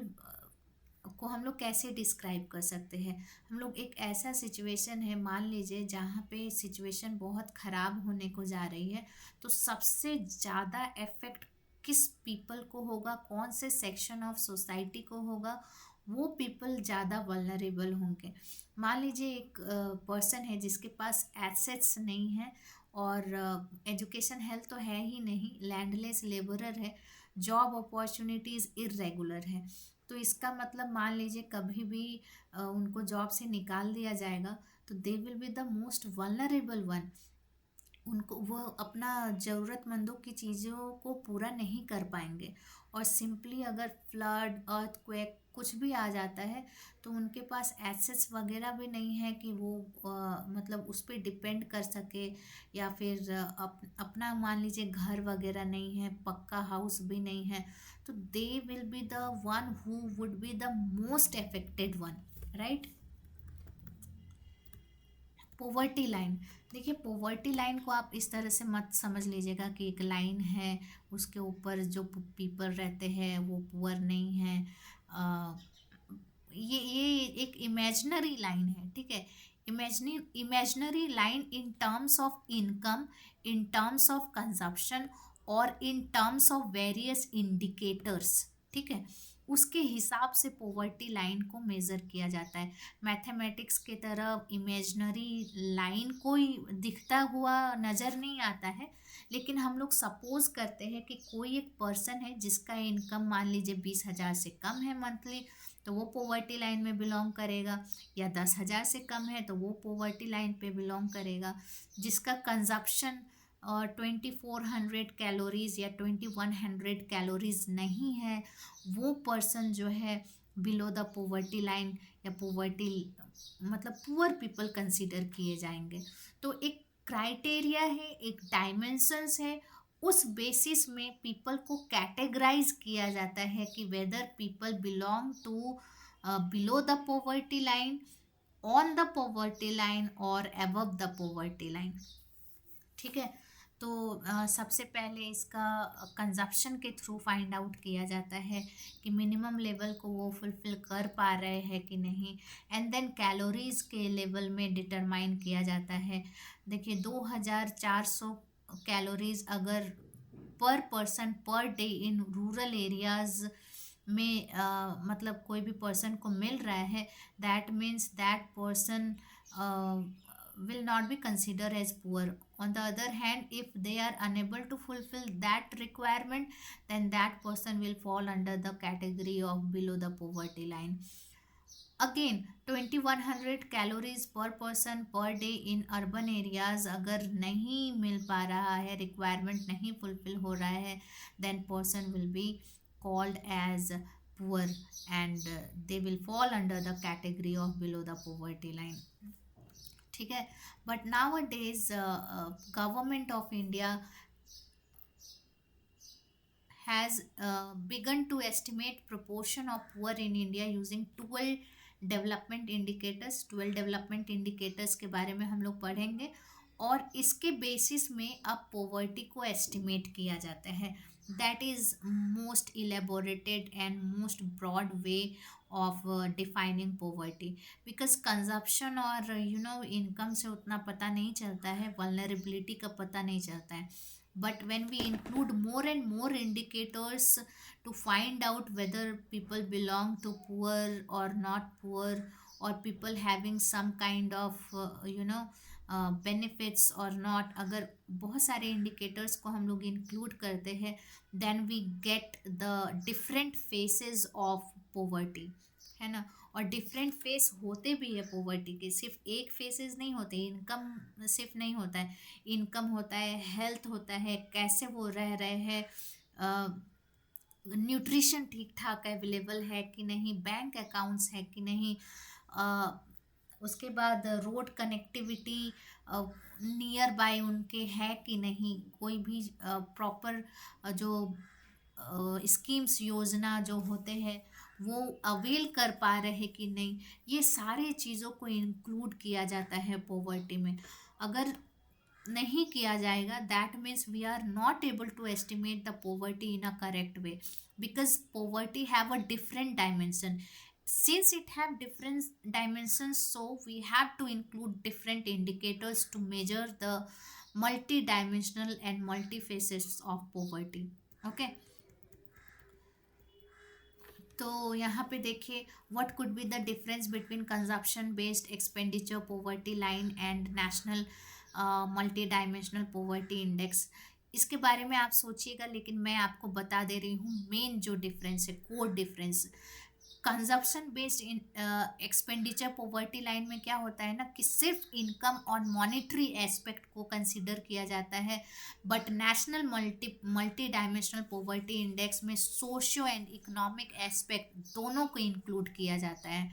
को हम लोग कैसे describe कर सकते हैं। हम लोग एक ऐसा सिचुएशन है, मान लीजिए जहाँ पे सिचुएशन बहुत ख़राब होने को जा रही है, तो सबसे ज़्यादा इफ़ेक्ट किस पीपल को होगा, कौन से सेक्शन ऑफ सोसाइटी को होगा, वो पीपल ज़्यादा वल्नरेबल होंगे। मान लीजिए एक पर्सन है जिसके पास एसेट्स नहीं है और एजुकेशन, हेल्थ तो है ही नहीं, लैंडलेस लेबरर है, जॉब अपॉर्चुनिटीज़ इरेगुलर है। तो इसका मतलब मान लीजिए कभी भी उनको जॉब से निकाल दिया जाएगा, तो they will be the most vulnerable one. उनको वो अपना ज़रूरतमंदों की चीज़ों को पूरा नहीं कर पाएंगे। और सिंपली अगर फ्लड, अर्थक्वेक कुछ भी आ जाता है, तो उनके पास एसेट्स वगैरह भी नहीं है कि वो मतलब उस पर डिपेंड कर सके, या फिर अपना मान लीजिए घर वगैरह नहीं है, पक्का हाउस भी नहीं है, तो they will be the one who would be the most affected one, right. Poverty line, देखिए पोवर्टी लाइन को आप इस तरह से मत समझ लीजिएगा कि एक लाइन है, उसके ऊपर जो पीपल रहते हैं वो पुअर नहीं है। ये एक इमेजिनरी लाइन है, ठीक है। imaginary line in terms of income, in terms of consumption और in terms of various indicators, ठीक है, उसके हिसाब से पोवर्टी लाइन को मेज़र किया जाता है। मैथमेटिक्स के तरह इमेजनरी लाइन कोई दिखता हुआ नज़र नहीं आता है, लेकिन हम लोग सपोज करते हैं कि कोई एक पर्सन है जिसका इनकम मान लीजिए 20,000 से कम है मंथली, तो वो पोवर्टी लाइन में बिलोंग करेगा, या 10,000 से कम है तो वो पोवर्टी लाइन पे बिलोंग करेगा। जिसका कंजप्शन 2400 कैलोरीज या 2100 कैलोरीज नहीं है, वो पर्सन जो है बिलो द पोवर्टी लाइन या पोवर्टी मतलब पुअर पीपल कंसीडर किए जाएंगे। तो एक क्राइटेरिया है, एक डायमेंशंस है, उस बेसिस में पीपल को कैटेगराइज किया जाता है कि whether people belong to below the poverty line, on the poverty line और अबव द पोवर्टी लाइन, ठीक है। तो सबसे पहले इसका कंजप्शन के थ्रू फाइंड आउट किया जाता है कि मिनिमम लेवल को वो फुलफिल कर पा रहे हैं कि नहीं, एंड देन कैलोरीज के लेवल में डिटरमाइन किया जाता है। देखिए 2400 कैलोरीज अगर पर person per day in rural areas में मतलब कोई भी पर्सन को मिल रहा है, that means that person will not be considered as poor. On the other hand, if they are unable to fulfill that requirement, then that person will fall under the category of below the poverty line. Again, 2100 calories पर person per day in urban areas अगर नहीं मिल पा रहा है, requirement नहीं fulfil हो रहा है, then person will be called as poor and they will fall under the category of below the poverty line, ठीक है। But nowadays government of India has begun to estimate proportion of poor in India using 12 development indicators. 12 development indicators के बारे में हम लोग पढ़ेंगे और इसके बेसिस में अब पोवर्टी को एस्टिमेट किया जाता है। That is most elaborated and most broad way of defining poverty, because consumption और इनकम से उतना पता नहीं चलता है, वल्नरेबिलिटी का पता नहीं चलता है। But when we include more and more indicators to find out whether people belong to poor or not poor, or people having some kind of benefits or not, अगर बहुत सारे indicators को हम लोग include करते हैं, then we get the different phases of poverty, है ना। और डिफरेंट फेस होते भी है पोवर्टी के, सिर्फ एक फेसेस नहीं होते। इनकम सिर्फ नहीं होता है, इनकम होता है, हेल्थ होता है, कैसे वो रह रहे हैं, न्यूट्रिशन ठीक ठाक अवेलेबल है कि नहीं, बैंक अकाउंट्स है कि नहीं, उसके बाद रोड कनेक्टिविटी नियर बाय उनके है कि नहीं, कोई भी प्रॉपर जो स्कीम्स योजना जो होते हैं वो अवेल कर पा रहे कि नहीं, ये सारे चीज़ों को इंक्लूड किया जाता है पोवर्टी में। अगर नहीं किया जाएगा, that means we are not able to estimate the poverty in a correct way, because poverty have a different dimension. Since it have different dimensions, so we have to include different indicators to measure the multi-dimensional and multi-facets of poverty. Okay. तो यहाँ पे देखिए what could be the difference between consumption based expenditure poverty line and national multi dimensional poverty index. इसके बारे में आप सोचिएगा, लेकिन मैं आपको बता दे रही हूँ मेन जो डिफरेंस है, core difference. Consumption based expenditure poverty line में क्या होता है ना कि सिर्फ इनकम और मॉनेटरी एस्पेक्ट को कंसिडर किया जाता है, but national multi dimensional poverty index में सोशियो एंड इकोनॉमिक एस्पेक्ट दोनों को इंक्लूड किया जाता है।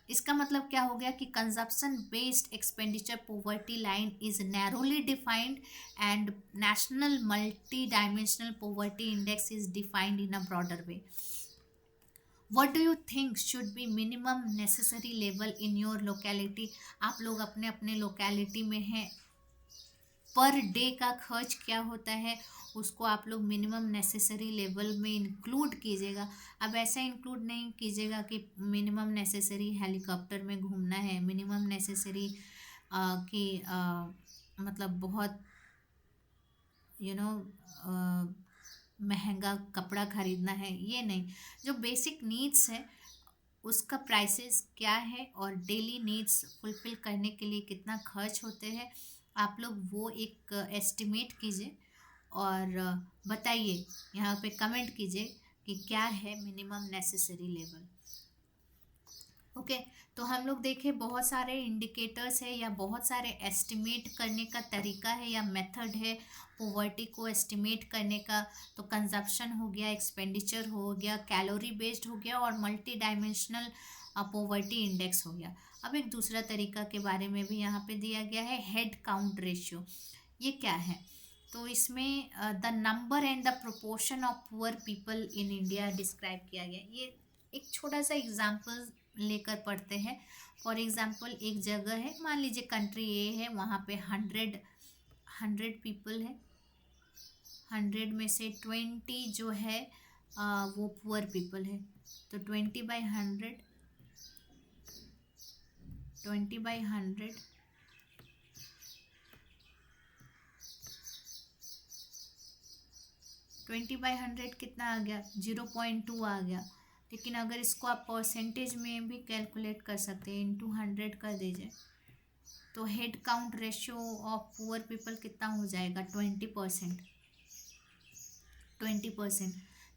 इसका मतलब क्या हो गया कि consumption based expenditure poverty line is narrowly defined and national multi dimensional poverty index is defined in a broader way. What do you think should be minimum necessary level in your locality? आप लोग अपने अपने locality में हैं, per day का खर्च क्या होता है उसको आप लोग मिनिमम नेसेसरी लेवल में इंक्लूड कीजिएगा। अब ऐसा इंक्लूड नहीं कीजिएगा कि मिनिमम नेसेसरी हेलीकॉप्टर में घूमना है, मिनिमम नेसेसरी कि मतलब बहुत यू नो महंगा कपड़ा खरीदना है, ये नहीं। जो बेसिक नीड्स है उसका प्राइसेस क्या है और डेली नीड्स फुलफिल करने के लिए कितना खर्च होते हैं, आप लोग वो एक एस्टिमेट कीजिए और बताइए, यहाँ पे कमेंट कीजिए कि क्या है मिनिमम नेसेसरी लेवल। ओके तो हम लोग देखें बहुत सारे इंडिकेटर्स है या बहुत सारे एस्टिमेट करने का तरीका है या मेथड है पॉवर्टी को एस्टिमेट करने का। तो कंजप्शन हो गया, एक्सपेंडिचर हो गया, कैलोरी बेस्ड हो गया और मल्टी डायमेंशनल पॉवर्टी इंडेक्स हो गया। अब एक दूसरा तरीका के बारे में भी यहाँ पे दिया गया है, हेड काउंट रेशियो। ये क्या है? तो इसमें the number and the proportion of poor people in India describe किया गया। ये एक छोटा सा एग्जाम्पल लेकर पढ़ते हैं। फॉर एग्जाम्पल एक जगह है, मान लीजिए कंट्री ए है, वहाँ पे 100 पीपल है, 100 में से 20 जो है वो पुअर पीपल है। तो 20/100, 20/100 20/100 कितना आ गया? 0.2 आ गया। लेकिन अगर इसको आप परसेंटेज में भी कैलकुलेट कर सकते हैं, इंटू 100 कर दीजिए, तो head count ratio of poor people कितना हो जाएगा? 20%। 20%।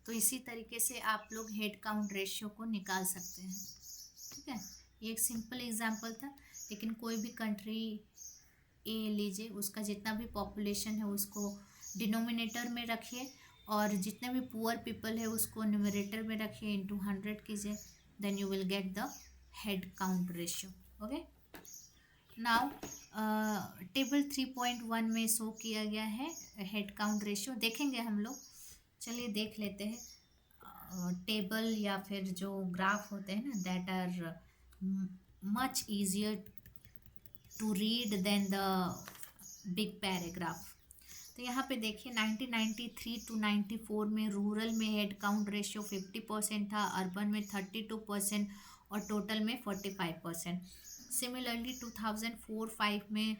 तो इसी तरीके से आप लोग हेड काउंट रेशियो को निकाल सकते हैं। ठीक है, ये एक सिंपल एग्जांपल था। लेकिन कोई भी कंट्री ए लीजिए, उसका जितना भी पॉपुलेशन है उसको डिनोमिनेटर में रखिए और जितने भी पुअर पीपल है उसको न्यूमरेटर में रखिए, इंटू 100 कीजिए, then you will get the head count ratio. Okay, now table 3.1 में शो किया गया है हेड काउंट रेशियो। देखेंगे हम लोग, चलिए देख लेते हैं। टेबल या फिर जो ग्राफ होते हैं ना, that are much easier to read than the big paragraph. तो यहाँ पे देखिए 1993 to 94 में रूरल में हेड काउंट रेशियो 50% था, अर्बन में 32% और टोटल में 45%। सिमिलरली 2004-05 में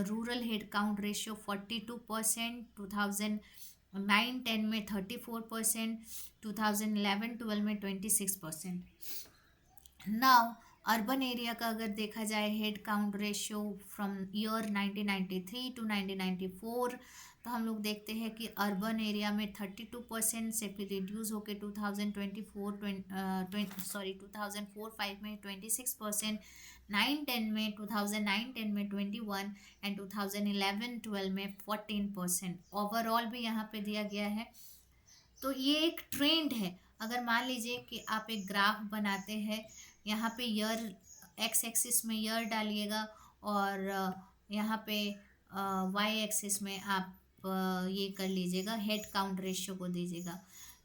रूरल हेड काउंट रेशियो 42%, 2009-10 में 34%, 2011-12 में 26%। नाउ अर्बन एरिया का अगर देखा जाए head count ratio from year 1993 to 1994, तो हम लोग देखते हैं कि अर्बन एरिया में 32% से फिर रिड्यूस होकर 2004-5 में 26%, 9-10 में 2009-10 में 21 एंड 2011-12 में 14%। ओवरऑल भी यहाँ पे दिया गया है। तो ये एक ट्रेंड है। अगर मान लीजिए कि आप एक ग्राफ बनाते हैं, यहाँ पे ईयर एक्स एक्सिस में ईयर डालिएगा और यहाँ पे वाई एक्सिस में आप ये कर लीजिएगा, हेड काउंट रेशियो को दीजिएगा।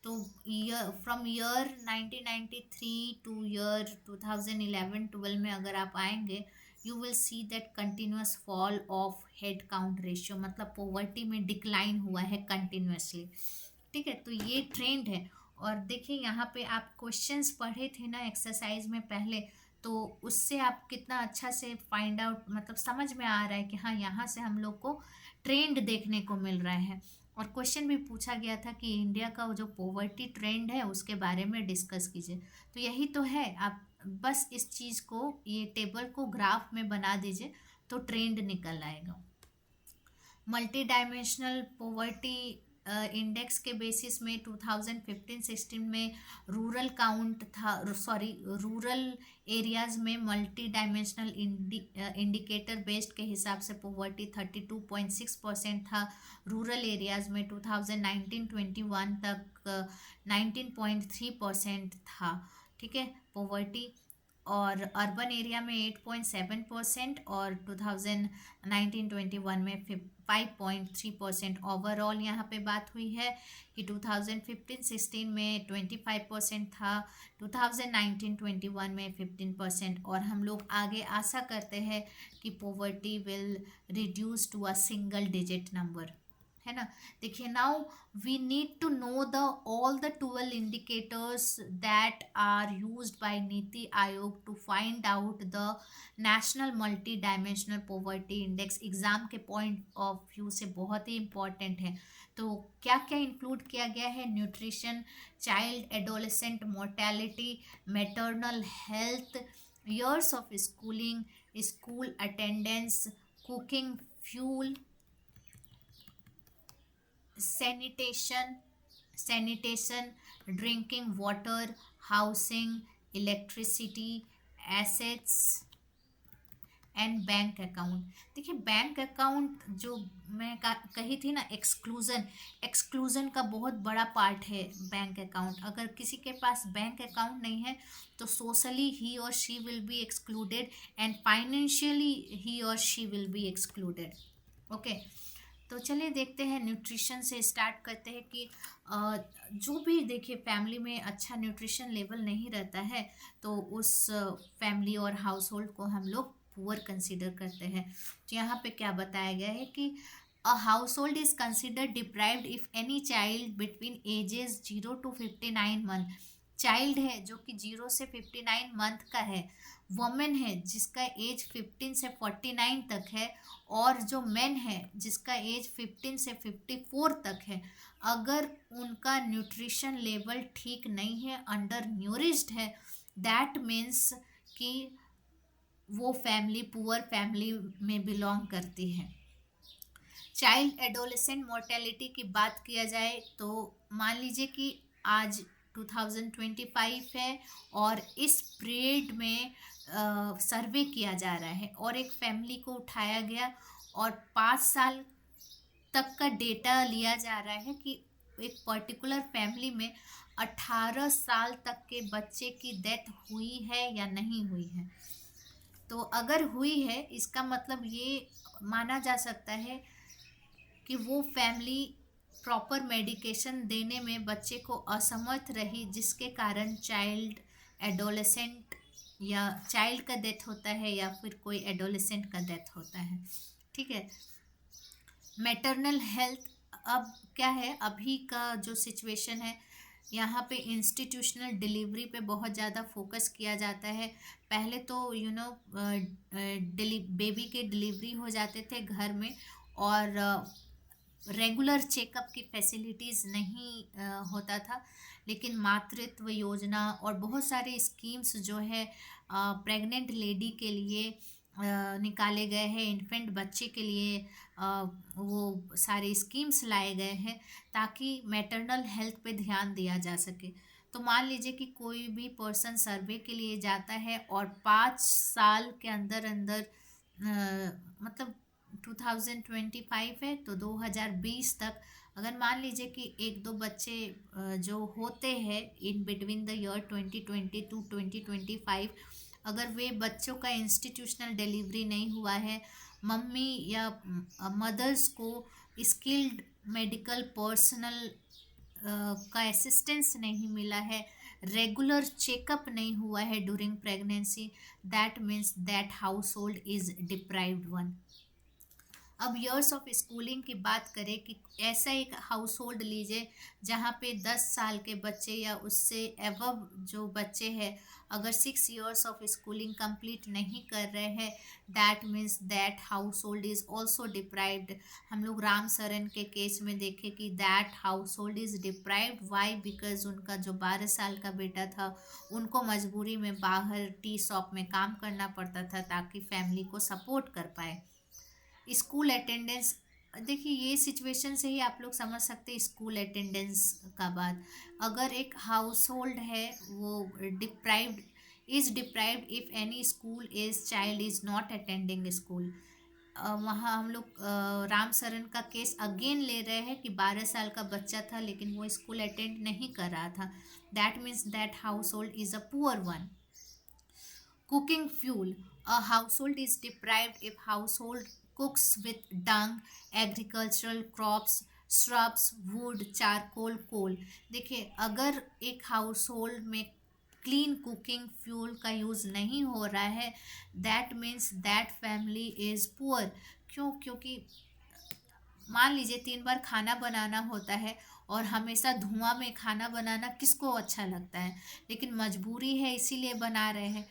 तो year from year 1993 two year 2011-12 में अगर आप आएंगे, you will see that continuous fall of head count ratio, मतलब पॉवर्टी में डिक्लाइन हुआ है कंटिन्यूसली। ठीक है, तो ये ट्रेंड है। और देखिए यहाँ पे आप क्वेश्चंस पढ़े थे ना एक्सरसाइज में पहले, तो उससे आप कितना अच्छा से फाइंड आउट, मतलब समझ में आ रहा है कि हाँ यहाँ से हम लोग को ट्रेंड देखने को मिल रहा है। और क्वेश्चन भी पूछा गया था कि इंडिया का जो पॉवर्टी ट्रेंड है उसके बारे में डिस्कस कीजिए। तो यही तो है, आप बस इस चीज़ को, ये टेबल को ग्राफ में बना दीजिए तो ट्रेंड निकल आएगा। मल्टी डायमेंशनल पॉवर्टी इंडेक्स के बेसिस में 2015-16 में रूरल काउंट था, रूरल एरियाज़ में मल्टी डायमेंशनल इंडिकेटर बेस्ड के हिसाब से पॉवर्टी 32.6% था। रूरल एरियाज़ में 2019-21 तक 19.3% था। ठीक है, पॉवर्टी। और अर्बन एरिया में 8.7% और 2019-21 में 5.3% ओवरऑल यहाँ पे बात हुई है कि 2015-16 में 25% था, 2019-21 में 15%। और हम लोग आगे आशा करते हैं कि poverty will reduce to a single digit number, है ना। देखिए, now we need to know the all the 12 indicators that are used by Niti Aayog to find out the national multidimensional poverty index. Exam के point of view से बहुत ही important है। तो क्या क्या इंक्लूड किया गया है? Nutrition, child adolescent mortality, maternal health, years of schooling, school attendance, cooking fuel, sanitation, drinking water, housing, electricity, assets and bank account. देखिए, बैंक अकाउंट जो मैं कही थी ना, एक्सक्लूजन का बहुत बड़ा पार्ट है बैंक अकाउंट। अगर किसी के पास बैंक अकाउंट नहीं है तो socially he or she will be excluded and financially he or she will be excluded. Okay, तो चलिए देखते हैं, न्यूट्रिशन से स्टार्ट करते हैं कि जो भी देखिए फैमिली में अच्छा न्यूट्रिशन लेवल नहीं रहता है तो उस फैमिली और हाउस होल्ड को हम लोग पुअर कंसीडर करते हैं। तो यहाँ पे क्या बताया गया है कि a household is consider deprived if any child between ages 0 to 59 month. Child है जो कि 0 से 59 मंथ का है, वुमेन है जिसका एज 15 से 49 तक है, और जो मेन है जिसका एज 15 से 54 तक है, अगर उनका न्यूट्रिशन लेवल ठीक नहीं है, अंडर न्यूरिश्ड है, दैट मीन्स कि वो फैमिली पुअर फैमिली में बिलोंग करती है। चाइल्ड एडोलेसेंट मोर्टेलिटी की बात किया जाए तो मान लीजिए कि आज 2025 है और इस पीरियड में सर्वे किया जा रहा है और एक फैमिली को उठाया गया और 5 साल तक का डेटा लिया जा रहा है कि एक पर्टिकुलर फैमिली में 18 साल तक के बच्चे की डेथ हुई है या नहीं हुई है। तो अगर हुई है, इसका मतलब ये माना जा सकता है कि वो फैमिली प्रॉपर मेडिकेशन देने में बच्चे को असमर्थ रही, जिसके कारण चाइल्ड एडोलेसेंट या चाइल्ड का डेथ होता है या फिर कोई एडोलेसेंट का डेथ होता है। ठीक है। मैटरनल हेल्थ, अब क्या है, अभी का जो सिचुएशन है यहाँ पे इंस्टीट्यूशनल डिलीवरी पे बहुत ज़्यादा फोकस किया जाता है। पहले तो बेबी के डिलीवरी हो जाते थे घर में और रेगुलर चेकअप की फैसिलिटीज़ नहीं होता था, लेकिन मातृत्व योजना और बहुत सारे स्कीम्स जो है प्रेग्नेंट लेडी के लिए निकाले गए हैं, इन्फेंट बच्चे के लिए वो सारे स्कीम्स लाए गए हैं ताकि मैटरनल हेल्थ पे ध्यान दिया जा सके। तो मान लीजिए कि कोई भी पर्सन सर्वे के लिए जाता है और 5 साल के अंदर अंदर मतलब 2025 है तो 2020 तक अगर मान लीजिए कि एक दो बच्चे जो होते हैं in between the year 2020 to 2025, अगर वे बच्चों का इंस्टीट्यूशनल डिलीवरी नहीं हुआ है, मम्मी या मदर्स को स्किल्ड मेडिकल पर्सनल का असिस्टेंस नहीं मिला है, रेगुलर चेकअप नहीं हुआ है during pregnancy, that means that household is deprived one. अब ईयर्स ऑफ स्कूलिंग की बात करें कि ऐसा एक हाउस होल्ड लीजिए जहाँ पे 10 साल के बच्चे या उससे एवब जो बच्चे हैं अगर 6 ईयर्स ऑफ स्कूलिंग कंप्लीट नहीं कर रहे हैं, that means that household is also deprived. हम लोग राम सरन के केस में देखें कि that household is deprived, why? Because उनका जो 12 साल का बेटा था उनको मजबूरी में बाहर टी शॉप में काम करना पड़ता था ताकि फैमिली को सपोर्ट कर पाए। स्कूल अटेंडेंस, देखिए ये सिचुएशन से ही आप लोग समझ सकते हैं स्कूल अटेंडेंस का बात। अगर एक हाउस होल्ड है वो deprived deprived if any school is child is not attending school, वहाँ हम लोग राम सरन का केस अगेन ले रहे हैं कि 12 साल का बच्चा था लेकिन वो स्कूल अटेंड नहीं कर रहा था, that means that household is a poor one. cooking fuel. A household is deprived if household cooks with dung, agricultural crops, shrubs, wood, charcoal, coal. देखिए, अगर एक हाउस में क्लीन कुकिंग फ्यूल का use नहीं हो रहा है, that means that family is poor. क्यों? क्योंकि मान लीजिए 3 बार खाना बनाना होता है और हमेशा धुआं में खाना बनाना किसको अच्छा लगता है, लेकिन मजबूरी है इसीलिए बना रहे हैं.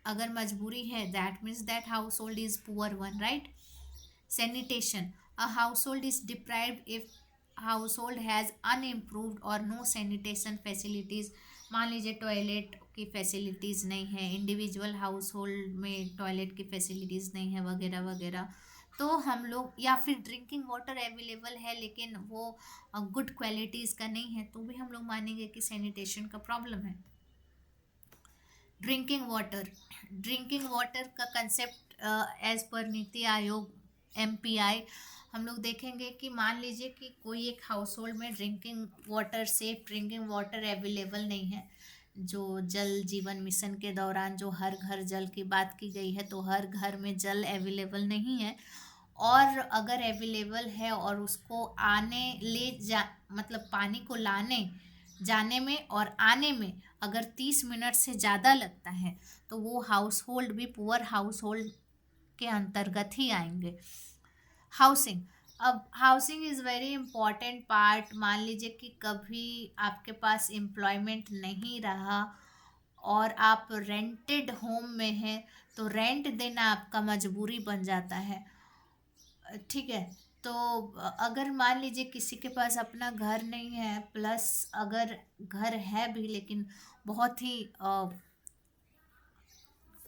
अगर मजबूरी है, that means that household is poor one, right. Sanitation. A household is deprived if household has unimproved or no sanitation facilities. मान लीजिए टॉयलेट की फैसिलिटीज़ नहीं है, इंडिविजुअल हाउस होल्ड में टॉयलेट की फैसिलिटीज़ नहीं है, वगैरह वगैरह. तो हम लोग, या फिर ड्रिंकिंग वाटर अवेलेबल है लेकिन वो गुड क्वालिटीज़ का नहीं है, तो भी हम लोग मानेंगे कि सैनिटेशन का प्रॉब्लम है. ड्रिंकिंग वाटर का concept as per NITI Aayog, MPI, हम लोग देखेंगे कि मान लीजिए कि कोई एक हाउस होल्ड में drinking water, safe drinking water available नहीं है. जो जल जीवन मिशन के दौरान जो हर घर जल की बात की गई है, तो हर घर में जल अवेलेबल नहीं है. और अगर अवेलेबल है और उसको आने ले जा, मतलब पानी को लाने जाने में और आने में अगर 30 मिनट से ज़्यादा लगता है, तो वो हाउस होल्ड भी पुअर हाउस होल्ड के अंतर्गत ही आएंगे. हाउसिंग. अब housing is very important part. मान लीजिए कि कभी आपके पास एम्प्लॉयमेंट नहीं रहा और आप रेंटेड होम में हैं, तो रेंट देना आपका मजबूरी बन जाता है. ठीक है. तो अगर मान लीजिए किसी के पास अपना घर नहीं है, प्लस अगर घर है भी लेकिन बहुत ही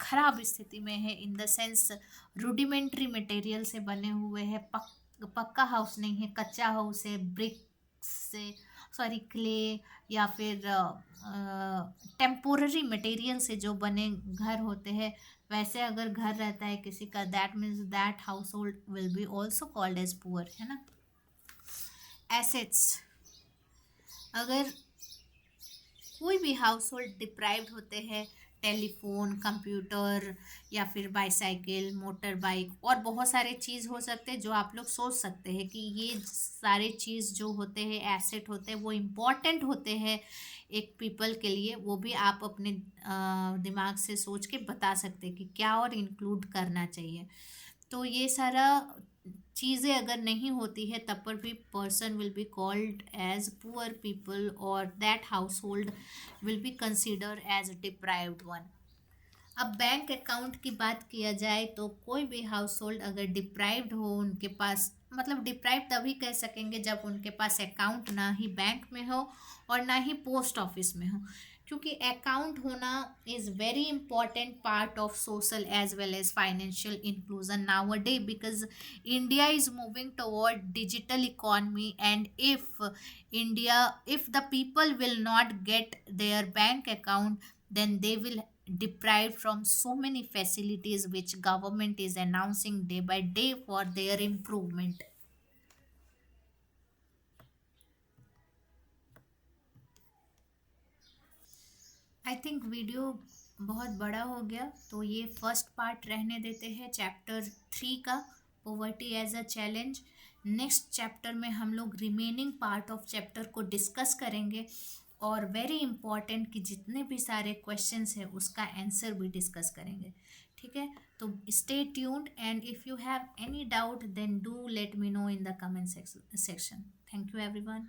खराब स्थिति में है, in the sense rudimentary material से बने हुए हैं, पक्का हाउस नहीं है, कच्चा हाउस है, ब्रिक से, सॉरी, क्ले, या फिर टेम्पोररी मटेरियल से जो बने घर होते हैं, वैसे अगर घर रहता है किसी का, that means that household will be also called as poor, है ना. एसेट्स. अगर कोई भी हाउस होल्ड डिप्राइव्ड होते हैं, टेलीफोन, कंप्यूटर, या फिर बाईसाइकिल, मोटर बाइक, और बहुत सारे चीज़ हो सकते हैं जो आप लोग सोच सकते हैं कि ये सारे चीज़ जो होते हैं, एसेट होते हैं, वो इम्पॉर्टेंट होते हैं एक पीपल के लिए. वो भी आप अपने दिमाग से सोच के बता सकते हैं कि क्या और इंक्लूड करना चाहिए. तो ये सारा चीज़ें अगर नहीं होती है, तब पर भी person will be called as poor people, और that household will be consider as deprived one. अब बैंक अकाउंट की बात किया जाए, तो कोई भी हाउस होल्ड अगर डिप्राइव्ड हो, उनके पास, मतलब डिप्राइव तभी कह सकेंगे जब उनके पास अकाउंट ना ही बैंक में हो और ना ही पोस्ट ऑफिस में हो. क्योंकि अकाउंट होना is very important part of social as well as financial inclusion now a day, because India is moving toward digital economy. And if the people will not get their bank account, then they will deprived from so many facilities which government is announcing day by day for their improvement. I think video बहुत बड़ा हो गया, तो ये first part रहने देते हैं chapter 3 का, poverty as a challenge. Next chapter में हम लोग रिमेनिंग पार्ट ऑफ चैप्टर को डिस्कस करेंगे, और वेरी इंपॉर्टेंट कि जितने भी सारे क्वेश्चंस हैं उसका आंसर भी डिस्कस करेंगे. ठीक है, तो stay tuned, and if you have any doubt then do let me know in the comment section. Thank you everyone.